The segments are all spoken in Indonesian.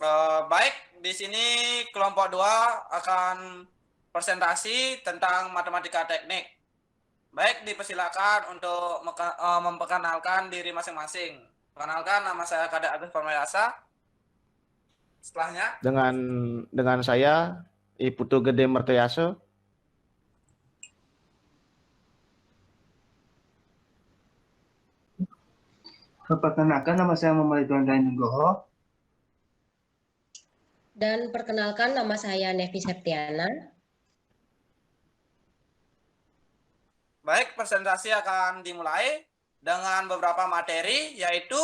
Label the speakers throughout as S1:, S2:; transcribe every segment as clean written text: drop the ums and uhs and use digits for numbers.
S1: Baik, di sini kelompok 2 akan presentasi tentang matematika teknik. Baik, dipersilakan untuk memperkenalkan diri masing-masing. Perkenalkan, nama saya Kadek Agus Parmayasa. Setelahnya,
S2: Dengan saya Iputu Gede Mertoyaso.
S3: Perkenalkan, nama saya Muhammad Ridwan Ghani Nugroho.
S4: Dan perkenalkan, nama saya Nevi Septiana.
S1: baik, presentasi akan dimulai dengan beberapa materi, yaitu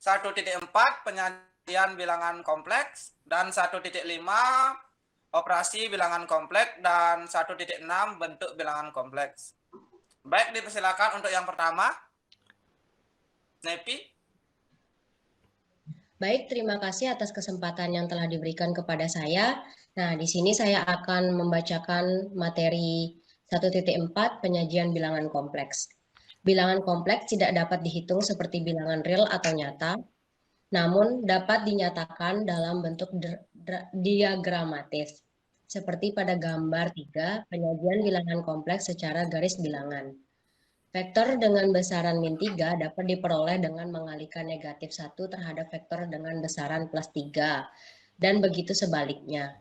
S1: 1.4 penyajian bilangan kompleks, dan 1.5 operasi bilangan kompleks, dan 1.6 bentuk bilangan kompleks. Baik, dipersilakan untuk yang pertama. Nepi.
S4: Baik, terima kasih atas kesempatan yang telah diberikan kepada saya. Nah, di sini saya akan membacakan materi 1.4 penyajian bilangan kompleks. Bilangan kompleks tidak dapat dihitung seperti bilangan real atau nyata, namun dapat dinyatakan dalam bentuk diagramatis. Seperti pada gambar 3, penyajian bilangan kompleks secara garis bilangan. Vektor dengan besaran min 3 dapat diperoleh dengan mengalihkan negatif 1 terhadap vektor dengan besaran plus 3, dan begitu sebaliknya.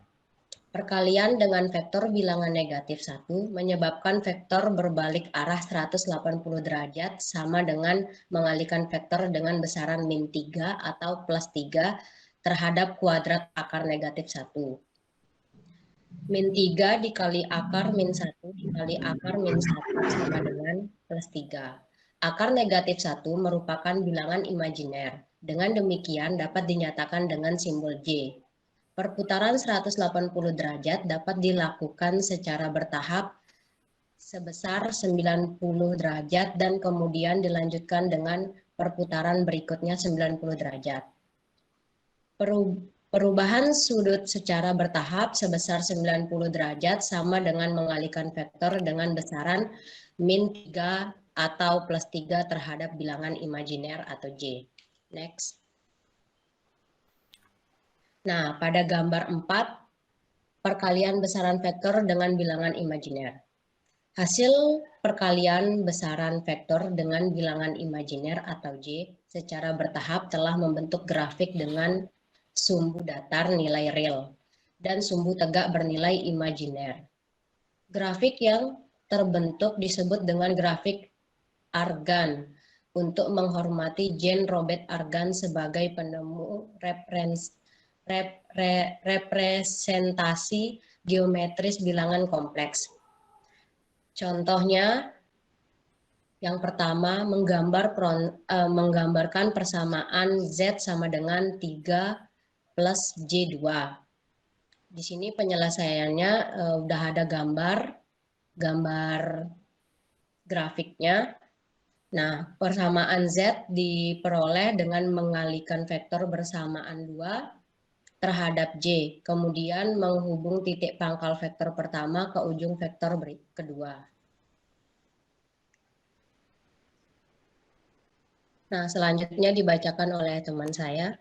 S4: Perkalian dengan vektor bilangan negatif 1 menyebabkan vektor berbalik arah 180 derajat sama dengan mengalihkan vektor dengan besaran min 3 atau plus 3 terhadap kuadrat akar negatif 1. Min 3 dikali akar min 1 dikali akar min 1 sama dengan plus 3. Akar negatif 1 merupakan bilangan imajiner. Dengan demikian dapat dinyatakan dengan simbol J. Perputaran 180 derajat dapat dilakukan secara bertahap sebesar 90 derajat dan kemudian dilanjutkan dengan perputaran berikutnya 90 derajat. Perubahan sudut secara bertahap sebesar 90 derajat sama dengan mengalihkan vektor dengan besaran min 3 atau plus 3 terhadap bilangan imajiner atau J. Next. Nah, pada gambar 4, perkalian besaran vektor dengan bilangan imajiner. Hasil perkalian besaran vektor dengan bilangan imajiner atau J secara bertahap telah membentuk grafik dengan sumbu datar nilai real dan sumbu tegak bernilai imajiner. Grafik yang terbentuk disebut dengan grafik Argan untuk menghormati Jean Robert Argan sebagai penemu representasi geometris bilangan kompleks. Contohnya, yang pertama menggambarkan persamaan Z sama dengan 3 plus J2. Di sini penyelesaiannya udah ada gambar grafiknya. Nah, persamaan Z diperoleh dengan mengalihkan vektor bersamaan 2 terhadap J, kemudian menghubung titik pangkal vektor pertama ke ujung vektor kedua. Nah, selanjutnya dibacakan oleh teman saya.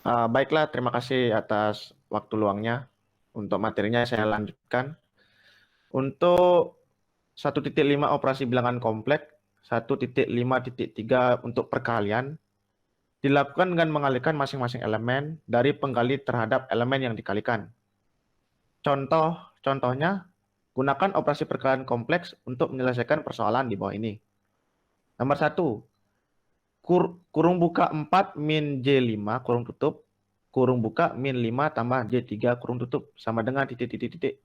S2: Baiklah, terima kasih atas waktu luangnya. Untuk materinya saya lanjutkan. Untuk 1.5 operasi bilangan kompleks, 1.5.3 untuk perkalian, dilakukan dengan mengalihkan masing-masing elemen dari penggali terhadap elemen yang dikalikan. Contohnya, gunakan operasi perkalian kompleks untuk menyelesaikan persoalan di bawah ini. Nomor 1, kurung buka 4 min J5 kurung tutup, kurung buka min 5 tambah J3 kurung tutup, sama dengan titik-titik-titik.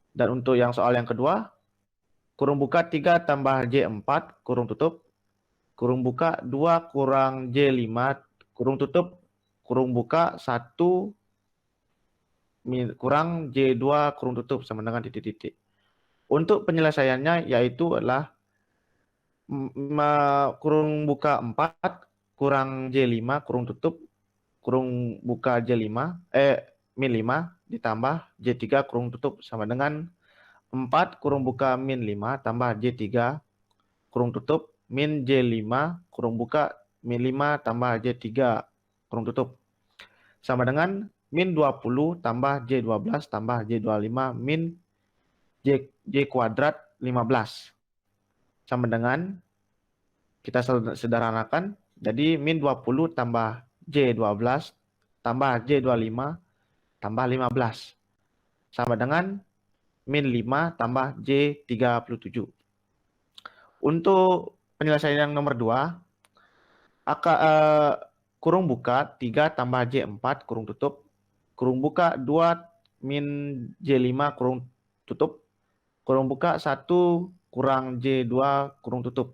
S2: Dan untuk yang soal yang kedua, kurung buka 3 tambah J4 kurung tutup, kurung buka 2 kurang J5 kurung tutup, kurung buka 1 kurang J2 kurung tutup, sama dengan titik-titik. Untuk penyelesaiannya yaitu adalah kurung buka 4 kurang J5 kurung tutup, kurung buka min 5 ditambah J3 kurung tutup, sama dengan 4 kurung buka min 5 tambah J3 kurung tutup min J5 kurung buka min 5 tambah J3 kurung tutup, sama dengan min 20 tambah J12 tambah J25 min J kuadrat 15. Sama dengan, kita sederhanakan, jadi min 20 tambah J12 tambah J25 tambah 15. Sama dengan min 5 tambah J37. Untuk penyelesaian yang nomor 2, kurung buka 3 tambah J4 kurung tutup, kurung buka 2 min J5 kurung tutup, kurung buka 1 kurang J2 kurung tutup,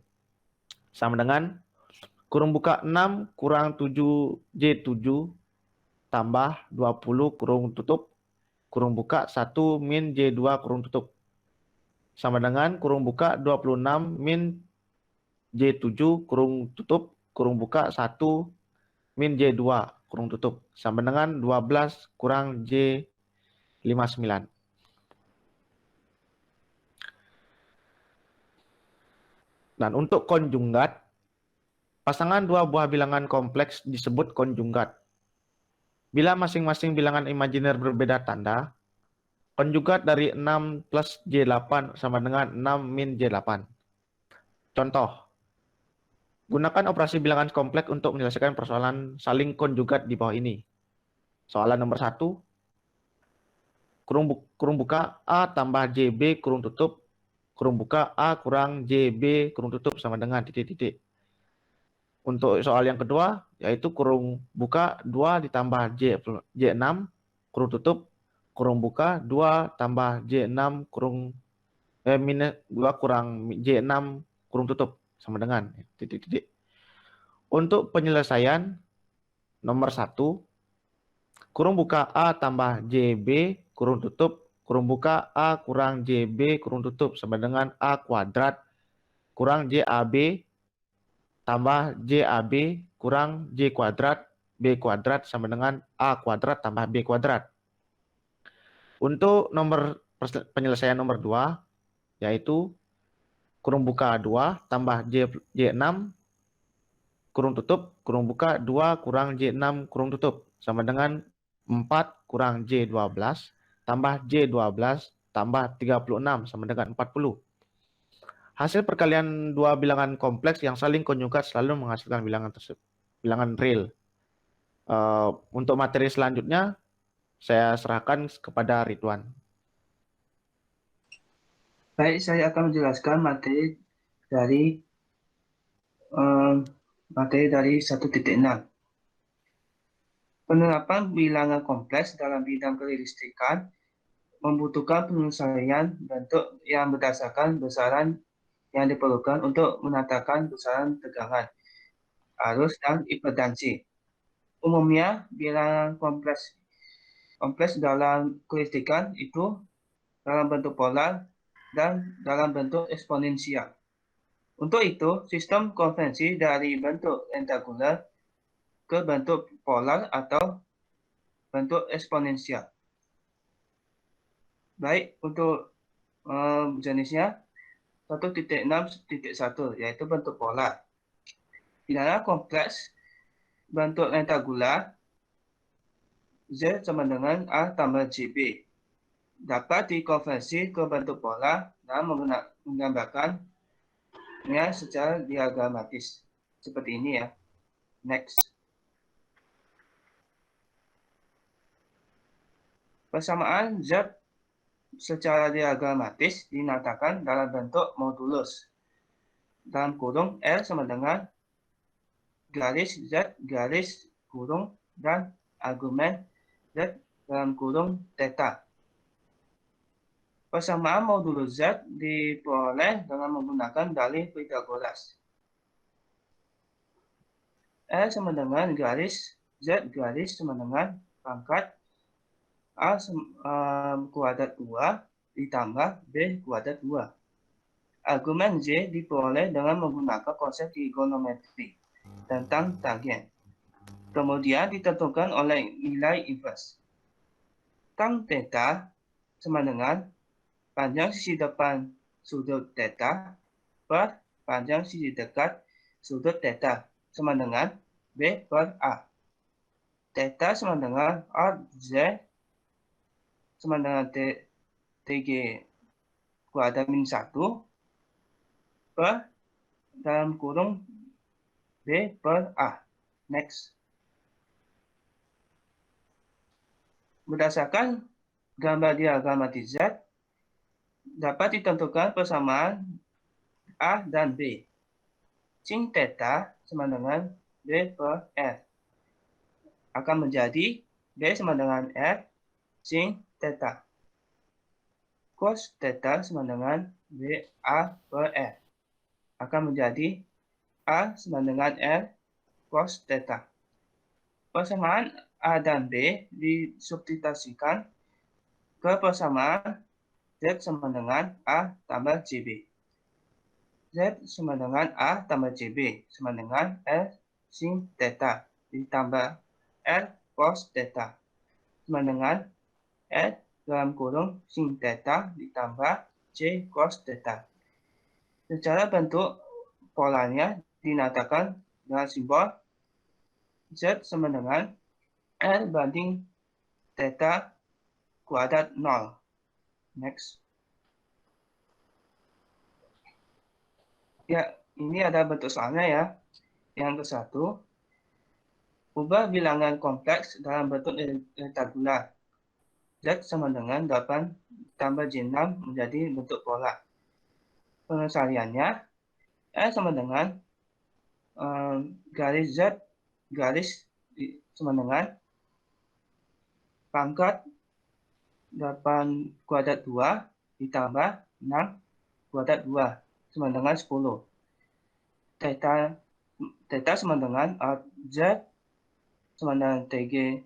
S2: sama dengan kurung buka 6 kurang 7 J7 tambah 20 kurung tutup, kurung buka 1 min J2 kurung tutup, sama dengan kurung buka 26 min J7 kurung tutup, kurung buka 1 min J2 kurung tutup, sama dengan 12 kurang J59. Dan untuk konjugat, pasangan dua buah bilangan kompleks disebut konjugat. Bila masing-masing bilangan imajiner berbeda tanda, konjugat dari 6 plus J8 sama dengan 6 min J8. Contoh, gunakan operasi bilangan kompleks untuk menyelesaikan persoalan saling konjugat di bawah ini. Soalan nomor 1, kurung buka A tambah JB kurung tutup, kurung buka A kurang JB kurung tutup, sama dengan titik-titik. Untuk soal yang kedua, yaitu kurung buka 2 ditambah J6 kurung tutup, kurung buka 2 tambah J6 minus 2 kurang J6 kurung tutup, sama dengan titik-titik. Untuk penyelesaian nomor 1, kurung buka A tambah JB kurung tutup, kurung buka A kurang JB kurung tutup, sama dengan A kuadrat kurang JAB tambah JAB kurang J kuadrat B kuadrat, sama dengan A kuadrat tambah B kuadrat. Untuk penyelesaian nomor 2, yaitu kurung buka 2 tambah J6 kurung tutup, kurung buka 2 kurang J6 kurung tutup, sama dengan 4 kurang J12 tambah J12 tambah 36, sama dengan 40. Hasil perkalian dua bilangan kompleks yang saling konjugat selalu menghasilkan bilangan real. Untuk materi selanjutnya, saya serahkan kepada Ridwan.
S3: Baik, saya akan menjelaskan materi dari 1.6. Penerapan bilangan kompleks dalam bidang kelistrikan membutuhkan penyelesaian bentuk yang berdasarkan besaran yang diperlukan untuk menatakan besaran tegangan, arus, dan impedansi. Umumnya, bilangan kompleks dalam kelistrikan itu dalam bentuk polar dan dalam bentuk eksponensial. Untuk itu, sistem konvensi dari bentuk rektangular ke bentuk polar atau bentuk eksponensial. Baik, untuk jenisnya 1.6.1 yaitu bentuk polar. Bilangan kompleks bentuk rektangular Z sama dengan A tambah JB. Dapat dikonversi ke bentuk pola dan menggambarkannya secara diagramatis. Seperti ini ya. Next. Persamaan Z secara diagramatis dinyatakan dalam bentuk modulus. Dalam kurung L sama dengan garis Z garis kurung dan argumen Z dalam kurung theta. Persamaan modulus Z diperoleh dengan menggunakan dalih Pythagoras. L sama dengan garis Z garis sama dengan pangkat A kuadrat 2 ditambah B kuadrat 2. Argumen Z diperoleh dengan menggunakan konsep trigonometri tentang tangen. Kemudian ditentukan oleh nilai inverse. Tan theta sama dengan panjang sisi depan sudut theta per panjang sisi dekat sudut theta sama dengan B per A. Theta sama dengan Z sama dengan TG kuadrat min 1 per dalam kurung B per A. Next. Berdasarkan gambar diagramatis Z, dapat ditentukan persamaan A dan B. Sin theta sama dengan B per R. Akan menjadi B sama dengan R sin theta. Cos theta sama dengan B A per R. Akan menjadi A sama dengan R cos theta. Persamaan A dan B disubstitusikan ke persamaan Z sama dengan A tambah JB. Z sama dengan A tambah JB sama dengan R sin theta ditambah R cos theta sama dengan R dalam kurung sin theta ditambah J cos theta. Secara bentuk polanya dinyatakan dengan simbol Z sama dengan R banding theta kuadrat 0. Next. Ya, ini ada bentuk soalnya ya. Yang ke-1, ubah bilangan kompleks dalam bentuk rektangular. Z sama dengan 8 tambah J6 menjadi bentuk pola. Penyelesaiannya, R sama dengan garis Z garis sama dengan pangkat 8 kuadrat 2 ditambah 6 kuadrat 2 sama dengan 10. Theta sama dengan Z sama dengan TG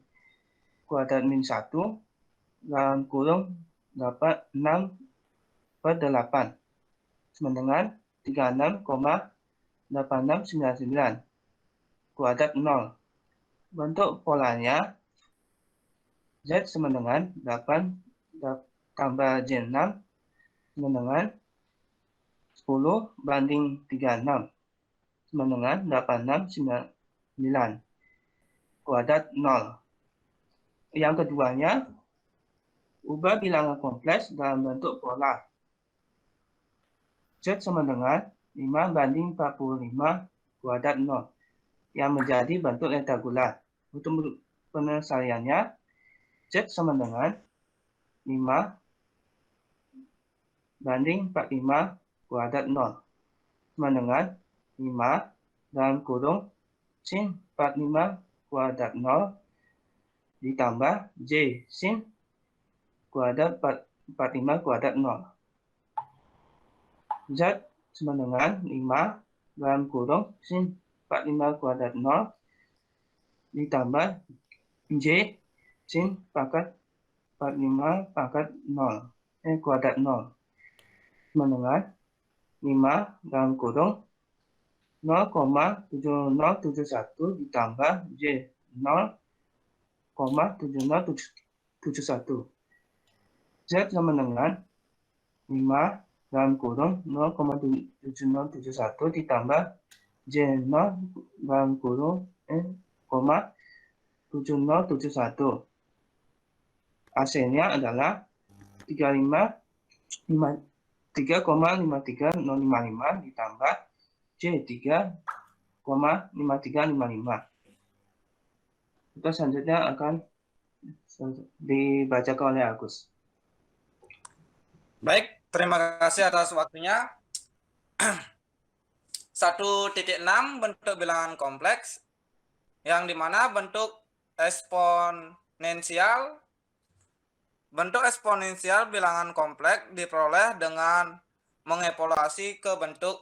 S3: kuadrat min 1 dalam kurung 6 per 8 sama dengan 36,8699 kuadrat 0. Bentuk polanya Z sama dengan 8 tambah J6 sama dengan 10 banding 36 sama dengan 8699 kuadrat 0. Yang keduanya, ubah bilangan kompleks dalam bentuk pola. Z sama dengan 5 banding 45 kuadrat 0 yang menjadi bentuk rektangular. Untuk penyelesaiannya, Z sama dengan 5 banding 45 kuadrat 0 sama dengan 5 dalam kurung sin 45 kuadrat 0 ditambah J sin kuadrat 45 kuadrat 0. Z sama dengan 5 dalam kurung sin 45 kuadrat 0 ditambah J sin pangkat 45 pangkat 0 kuadrat 0 sama dengan 5 dalam kurung 0,7071 ditambah J 0,7071. Z sama dengan 5 dalam kurung 0,7071 ditambah J 0 dalam kurung 0,7071 AC-nya adalah 3,53055 ditambah C 3,5355. Itu selanjutnya akan dibacakan oleh Agus.
S1: Baik, terima kasih atas waktunya. 1.6 bentuk bilangan kompleks, yang dimana bentuk eksponensial bilangan kompleks diperoleh dengan mengevaluasi ke bentuk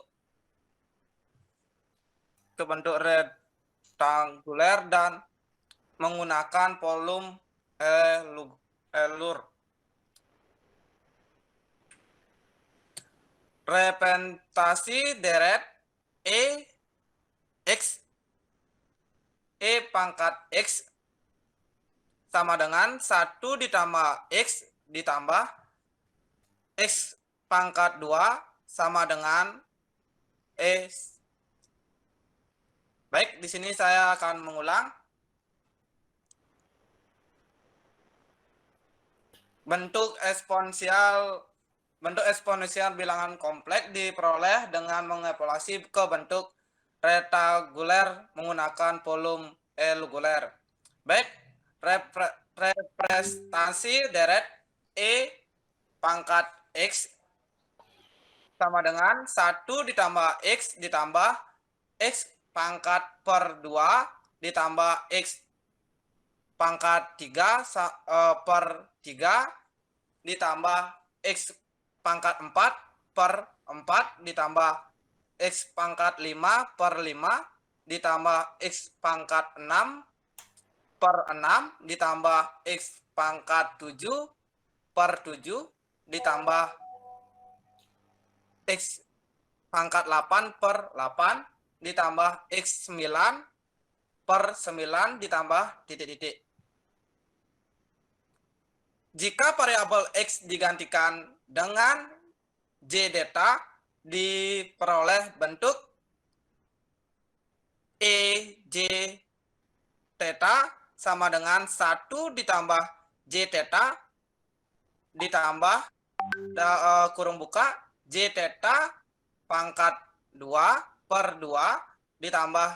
S1: rektanguler dan menggunakan volume Euler. Representasi deret E pangkat X sama dengan 1 ditambah X ditambah X pangkat 2 sama dengan X. Baik, di sini saya akan mengulang. Bentuk eksponensial bilangan kompleks diperoleh dengan mengevaluasi ke bentuk rektanguler menggunakan volume Euler. Baik, representasi deret E pangkat X sama dengan 1 ditambah X ditambah X pangkat per 2 ditambah X pangkat 3 per 3 ditambah X pangkat 4 per 4 ditambah X pangkat 5 per 5 ditambah X pangkat 6 per 6 ditambah X pangkat 7 per 7 ditambah X pangkat 8 per 8 ditambah X 9 per 9 ditambah titik-titik. Jika variabel X digantikan dengan J theta, diperoleh bentuk EJ theta sama dengan 1 ditambah J theta ditambah kurung buka J theta pangkat 2 per 2 ditambah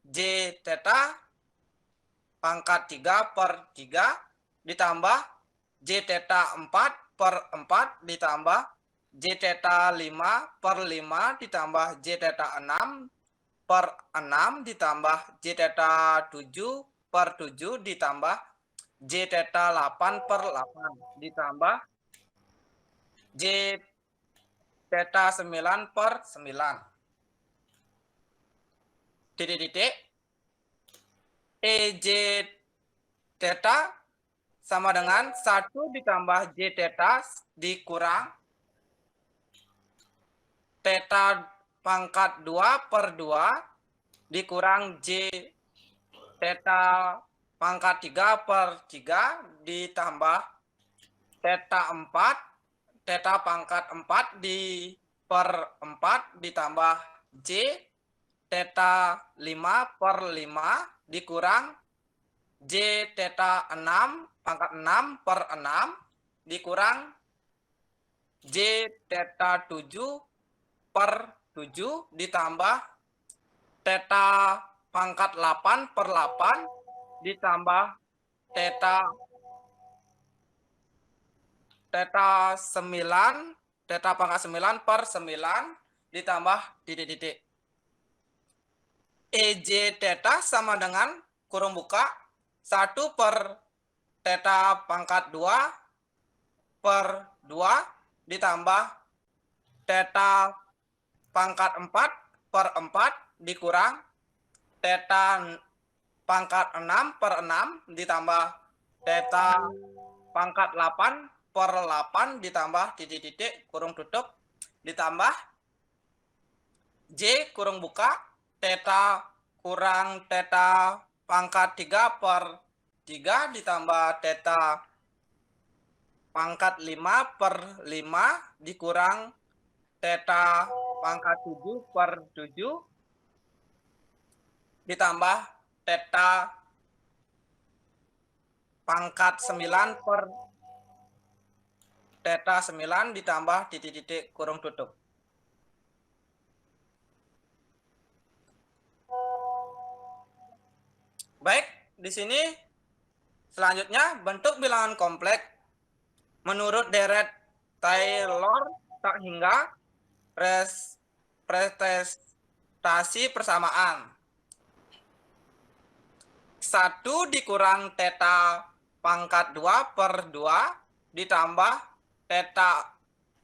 S1: J theta pangkat 3 per 3 ditambah J theta 4 per 4 ditambah J theta 5 per 5 ditambah J theta 6 per 6 ditambah J theta 7 per 7 ditambah J theta 8 per 8 ditambah J theta 9 per 9. Titik-titik. EJ theta sama dengan 1 ditambah J theta dikurang theta pangkat 2 per 2 dikurang J theta pangkat 3 per 3 ditambah theta 4 theta pangkat 4 per 4 ditambah J theta 5 per 5 dikurang J theta 6 pangkat 6 per 6 dikurang J theta 7 per 7 ditambah theta pangkat 8 per 8 ditambah theta 9 theta pangkat 9 per 9 ditambah titik-titik. EJ theta sama dengan kurung buka 1 per theta pangkat 2 per 2 ditambah theta pangkat 4 per 4 dikurang theta pangkat 6 per 6 ditambah theta pangkat 8 per 8 ditambah titik-titik kurung tutup ditambah J kurung buka theta kurang theta pangkat 3 per 3 ditambah theta pangkat 5 per 5 dikurang theta pangkat 7 per 7 ditambah theta pangkat 9 per theta 9 ditambah titik-titik kurung tutup. Baik, di sini selanjutnya bentuk bilangan kompleks menurut deret Taylor tak hingga presentasi persamaan. 1 dikurang theta pangkat 2 per 2 ditambah theta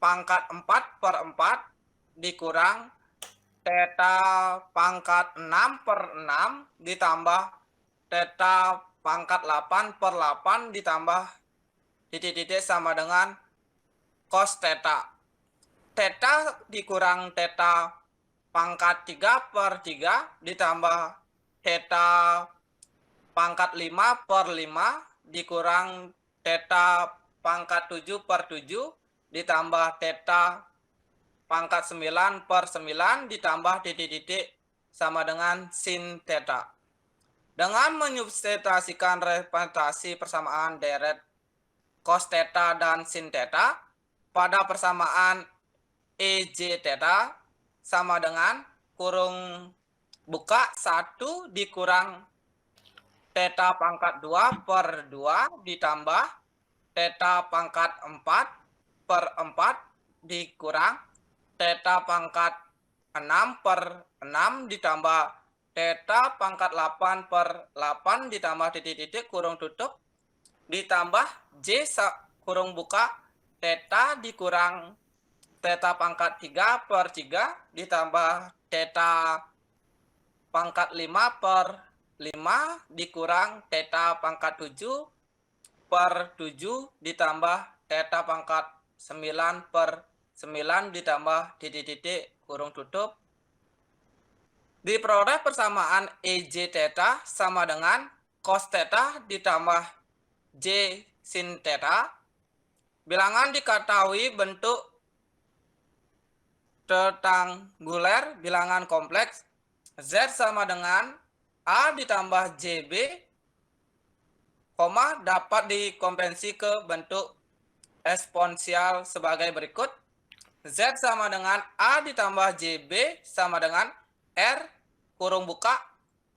S1: pangkat 4 per 4 dikurang theta pangkat 6 per 6 ditambah theta pangkat 8 per 8 ditambah titik-titik sama dengan cos theta. Theta dikurang theta pangkat 3 per 3 ditambah theta pangkat 5 per 5 dikurang theta pangkat 7 per 7 ditambah theta pangkat 9 per 9 ditambah titik-titik sama dengan sin theta. Dengan menyubstitusikan representasi persamaan deret cos theta dan sin theta pada persamaan EJ theta sama dengan kurung buka 1 dikurang theta pangkat 2 per 2 ditambah theta pangkat 4 per 4 dikurang theta pangkat 6 per 6 ditambah theta pangkat 8 per 8 ditambah titik-titik kurung tutup ditambah J kurung buka theta dikurang theta pangkat 3 per 3 ditambah theta pangkat 5 per 5 dikurang theta pangkat 7 per 7 ditambah theta pangkat 9 per 9 ditambah titik-titik kurung tutup. Diperoleh persamaan EJ theta sama dengan cos theta ditambah J sin theta. Bilangan diketahui bentuk rektanguler bilangan kompleks Z sama dengan A ditambah JB, dapat dikonvensi ke bentuk eksponensial sebagai berikut. Z sama dengan A ditambah JB sama dengan R kurung buka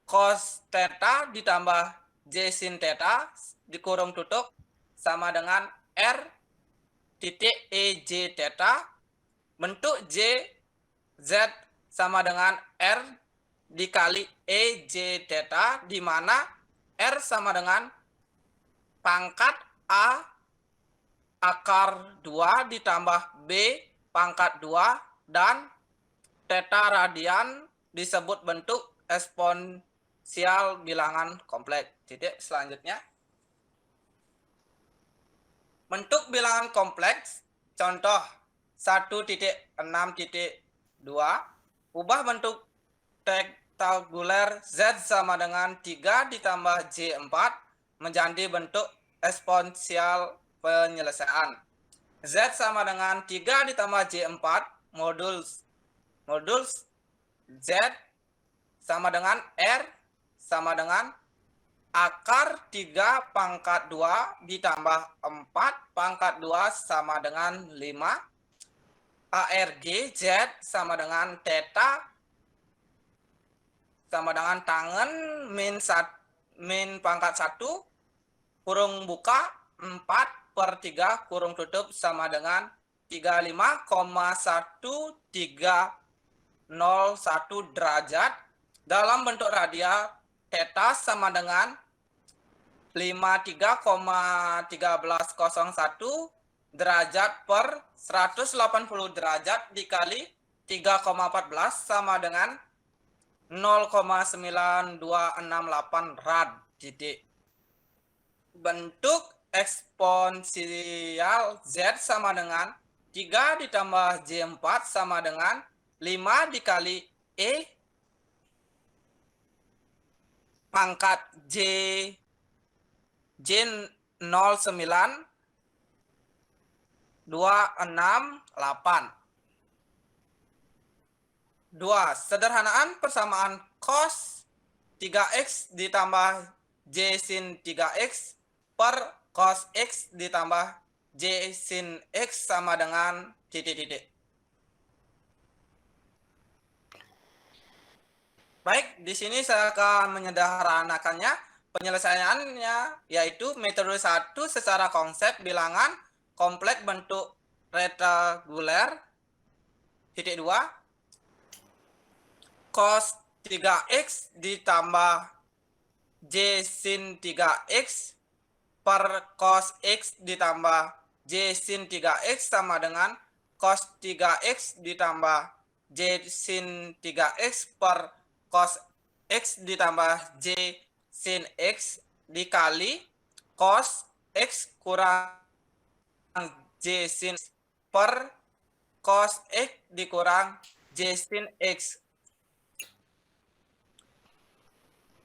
S1: cos theta ditambah J sin theta dikurung tutup sama dengan R titik EJ theta. Bentuk J Z sama dengan R dikali EJ theta, di mana R sama dengan pangkat A akar 2 ditambah B pangkat 2 dan theta radian disebut bentuk eksponensial bilangan kompleks. Titik selanjutnya. Bentuk bilangan kompleks, contoh 1.6.2, ubah bentuk rektanguler Z sama dengan 3 ditambah J4 menjadi bentuk eksponensial penyelesaian. Z sama dengan 3 ditambah J4 modulus Z sama dengan R sama dengan akar 3 pangkat 2 ditambah 4 pangkat 2 sama dengan 5. ARG Z sama dengan theta sama dengan tangen min pangkat 1 kurung buka 4 per 3 kurung tutup sama dengan 35,1301 derajat. Dalam bentuk radial theta sama dengan 53,1301 derajat per 180 derajat dikali 3,14 sama dengan 0,9268 rad. Titik. Bentuk eksponensial Z sama dengan 3 ditambah J4 sama dengan 5 dikali E pangkat J09 268. 2. Sederhanaan persamaan cos 3x ditambah J sin 3x per cos x ditambah J sin X sama dengan titik-titik. Baik, di sini saya akan menyederhanakannya. Penyelesaiannya yaitu metode 1 secara konsep bilangan kompleks bentuk rektanguler. Titik 2, cos 3X ditambah J sin 3X per cos X ditambah J sin 3X sama dengan cos 3X ditambah J sin 3X per cos X ditambah J sin X dikali cos X kurang J sin X per cos X dikurang J sin X.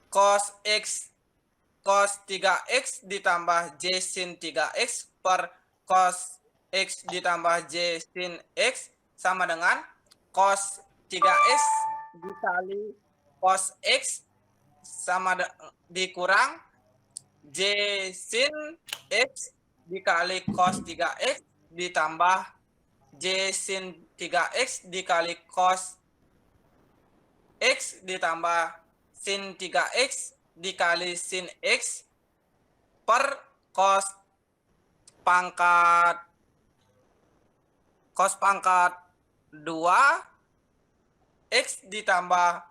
S1: Cos X cos 3X ditambah J sin 3X per cos X ditambah J sin X sama dengan cos 3X dikali cos X sama dikurang J sin X dikali cos 3X ditambah J sin 3X dikali cos X ditambah sin 3X dikali sin X per cos pangkat 2 X ditambah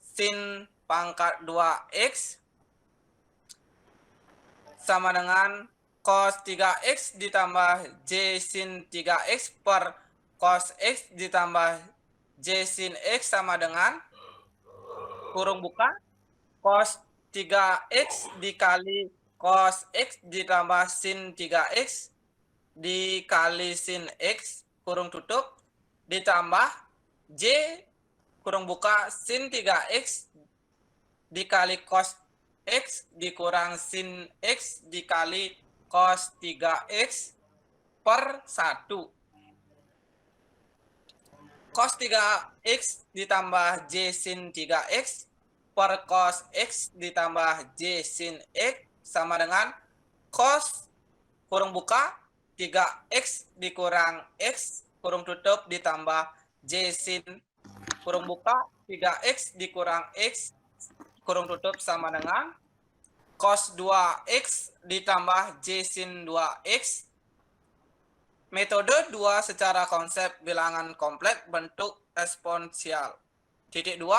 S1: sin pangkat 2X sama dengan cos 3X ditambah J sin 3X per cos X ditambah J sin X sama dengan kurung buka cos 3X dikali cos X ditambah sin 3X dikali sin X kurung tutup ditambah J kurung buka sin 3X dikali cos X dikurang sin X dikali cos 3X per 1. Cos 3X ditambah J sin 3X per cos X ditambah J sin X sama dengan cos kurung buka 3X dikurang X kurung tutup ditambah J sin kurung buka 3X dikurang X kurung tutup sama dengan cos 2X ditambah J sin 2X. Metode 2 secara konsep bilangan kompleks bentuk eksponensial. Titik 2,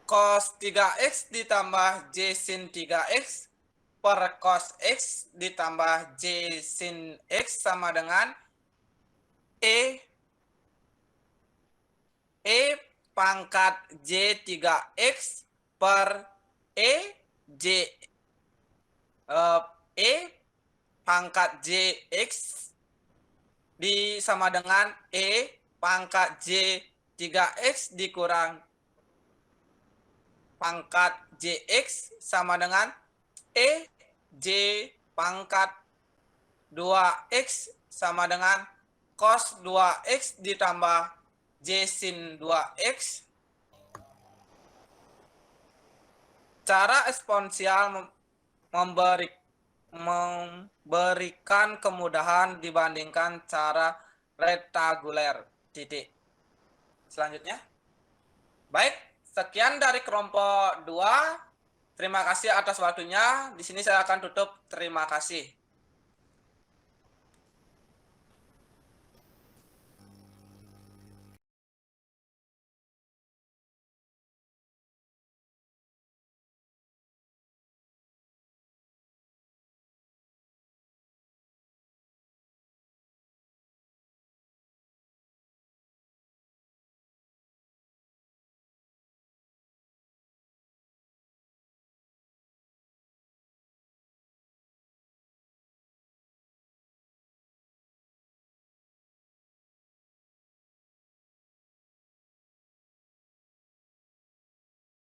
S1: cos 3X ditambah J sin 3X per cos X ditambah J sin X sama dengan E pangkat J 3X per E pangkat JX sama dengan E pangkat J 3X dikurang pangkat JX sama dengan E J pangkat 2X sama dengan cos 2X ditambah J sin 2X. Cara eksponensial memberikan kemudahan dibandingkan cara rektanguler. Titik. Selanjutnya. Baik, sekian dari kelompok 2. Terima kasih atas waktunya. Di sini saya akan tutup. Terima kasih.